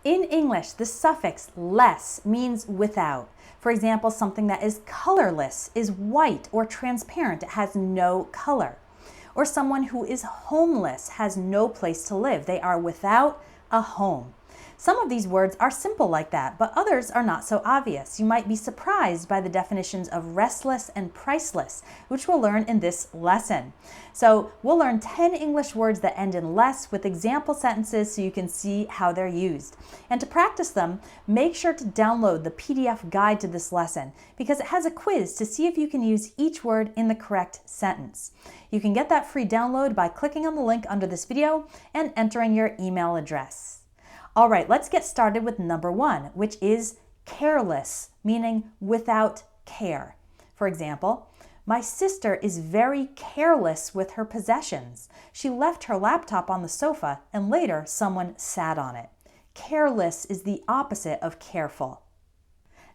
In English, the suffix less means without. For example, something that is colorless is white or transparent. It has no color. Or someone who is homeless has no place to live. They are without a home. Some of these words are simple like that, but others are not so obvious. You might be surprised by the definitions of restless and priceless, which we'll learn in this lesson. So we'll learn 10 English words that end in less with example sentences so you can see how they're used. And to practice them, make sure to download the PDF guide to this lesson because it has a quiz to see if you can use each word in the correct sentence. You can get that free download by clicking on the link under this video and entering your email address. All right, let's get started with number 1, which is careless, meaning without care. For example, my sister is very careless with her possessions. She left her laptop on the sofa and later someone sat on it. Careless is the opposite of careful.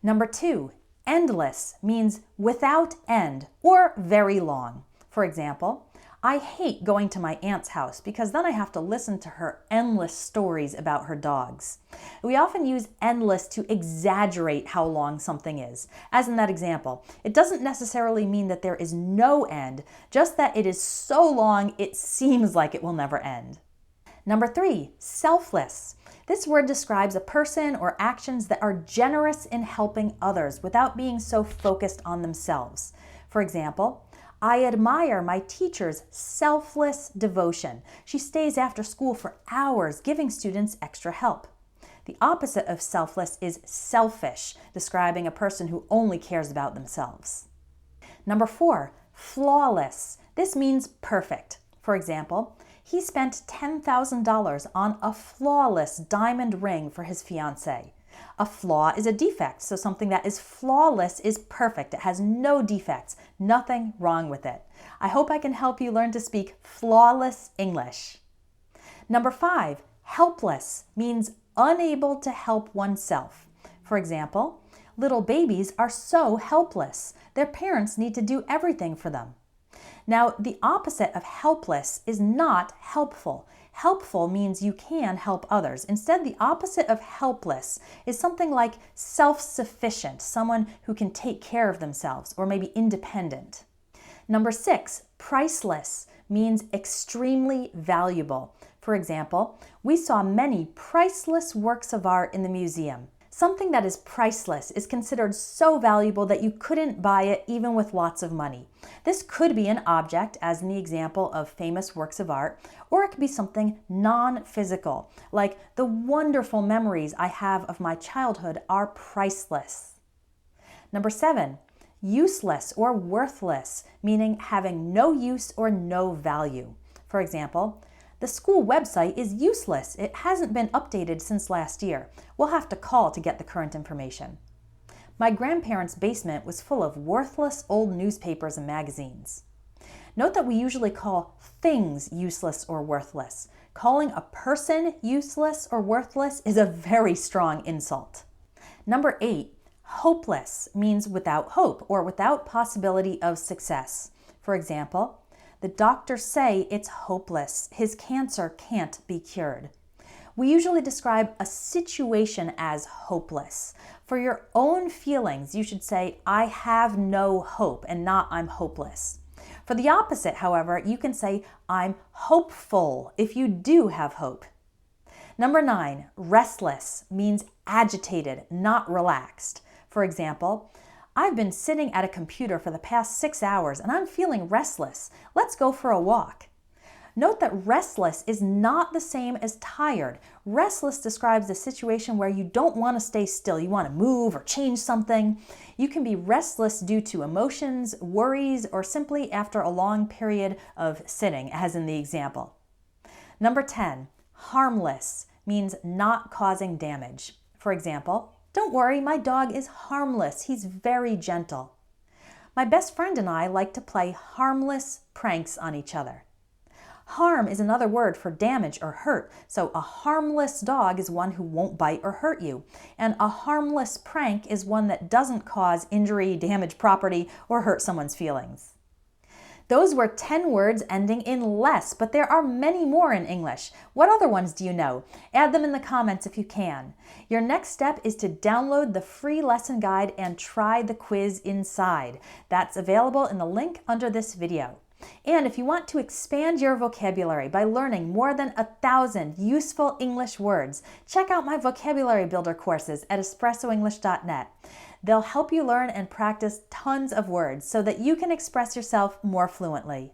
Number 2, endless means without end or very long. For example, I hate going to my aunt's house because then I have to listen to her endless stories about her dogs. We often use endless to exaggerate how long something is. As in that example, it doesn't necessarily mean that there is no end, just that it is so long it seems like it will never end. Number 3, selfless. This word describes a person or actions that are generous in helping others without being so focused on themselves. For example, I admire my teacher's selfless devotion. She stays after school for hours, giving students extra help. The opposite of selfless is selfish, describing a person who only cares about themselves. Number 4, flawless. This means perfect. For example, he spent $10,000 on a flawless diamond ring for his fiancée. A flaw is a defect, so something that is flawless is perfect. It has no defects, nothing wrong with it. I hope I can help you learn to speak flawless English. Number 5, helpless means unable to help oneself. For example, little babies are so helpless. Their parents need to do everything for them. Now, the opposite of helpless is not helpful. Helpful means you can help others. Instead, the opposite of helpless is something like self-sufficient, someone who can take care of themselves, or maybe independent. Number 6, priceless means extremely valuable. For example, we saw many priceless works of art in the museum. Something that is priceless is considered so valuable that you couldn't buy it even with lots of money. This could be an object, as in the example of famous works of art, or it could be something non-physical, like the wonderful memories I have of my childhood are priceless. Number 7, useless or worthless, meaning having no use or no value. For example, the school website is useless. It hasn't been updated since last year. We'll have to call to get the current information. My grandparents' basement was full of worthless old newspapers and magazines. Note that we usually call things useless or worthless. Calling a person useless or worthless is a very strong insult. Number 8, hopeless means without hope or without possibility of success. For example, the doctors say it's hopeless. His cancer can't be cured. We usually describe a situation as hopeless. For your own feelings, you should say, I have no hope, and not I'm hopeless. For the opposite, however, you can say, I'm hopeful if you do have hope. Number 9, restless means agitated, not relaxed. For example, I've been sitting at a computer for the past 6 hours and I'm feeling restless. Let's go for a walk. Note that restless is not the same as tired. Restless describes the situation where you don't want to stay still. You want to move or change something. You can be restless due to emotions, worries, or simply after a long period of sitting, as in the example. Number 10, harmless means not causing damage. For example, don't worry, my dog is harmless. He's very gentle. My best friend and I like to play harmless pranks on each other. Harm is another word for damage or hurt, so a harmless dog is one who won't bite or hurt you, and a harmless prank is one that doesn't cause injury, damage property, or hurt someone's feelings. Those were 10 words ending in less, but there are many more in English. What other ones do you know? Add them in the comments if you can. Your next step is to download the free lesson guide and try the quiz inside. That's available in the link under this video. And if you want to expand your vocabulary by learning more than 1,000 useful English words, check out my vocabulary builder courses at espressoenglish.net. They'll help you learn and practice tons of words so that you can express yourself more fluently.